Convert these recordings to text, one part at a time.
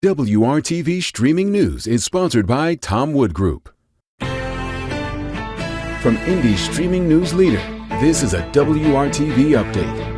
WRTV Streaming News is sponsored by Tom Wood Group. From Indy's streaming news leader, this is a WRTV update.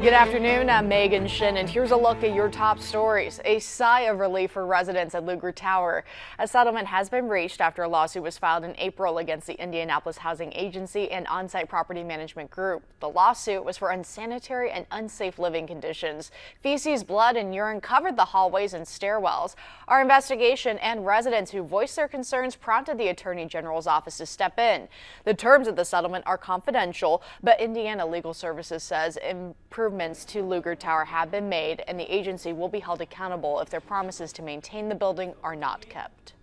Good afternoon, I'm Megan Shin, and here's a look at your top stories. A sigh of relief for residents at Luger Tower. A settlement has been reached after a lawsuit was filed in April against the Indianapolis Housing Agency and On-Site Property Management Group. The lawsuit was for unsanitary and unsafe living conditions. Feces, blood, and urine covered the hallways and stairwells. Our investigation and residents who voiced their concerns prompted the Attorney General's office to step in. The terms of the settlement are confidential, but Indiana Legal Services says improvements to Luger Tower have been made, and the agency will be held accountable if their promises to maintain the building are not kept.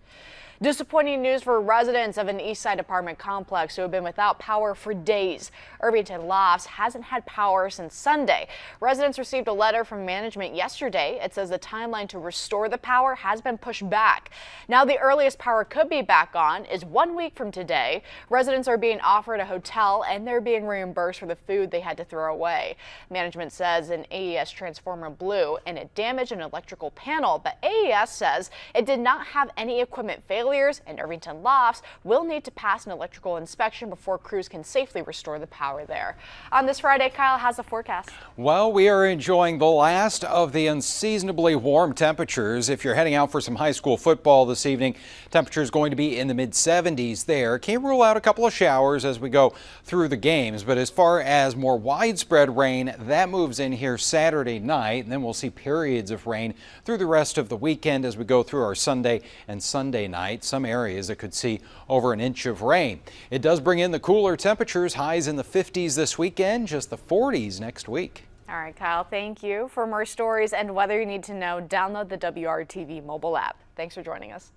Disappointing news for residents of an East Side apartment complex who have been without power for days. Irvington Lofts hasn't had power since Sunday. Residents received a letter from management yesterday. It says the timeline to restore the power has been pushed back. Now the earliest power could be back on is 1 week from today. Residents are being offered a hotel and they're being reimbursed for the food they had to throw away. Management says an AES transformer blew and it damaged an electrical panel, but AES says it did not have any equipment failure. And Irvington Lofts will need to pass an electrical inspection before crews can safely restore the power there. On this Friday, Kyle has the forecast. Well, we are enjoying the last of the unseasonably warm temperatures. If you're heading out for some high school football this evening, temperature is going to be in the mid-70s there. Can't rule out a couple of showers as we go through the games, but as far as more widespread rain, that moves in here Saturday night, and then we'll see periods of rain through the rest of the weekend as we go through our Sunday and Sunday night. Some areas that could see over an inch of rain. It does bring in the cooler temperatures, highs in the 50s this weekend, just the 40s next week. All right, Kyle, thank you. For more stories and weather you need to know, download the WRTV mobile app. Thanks for joining us.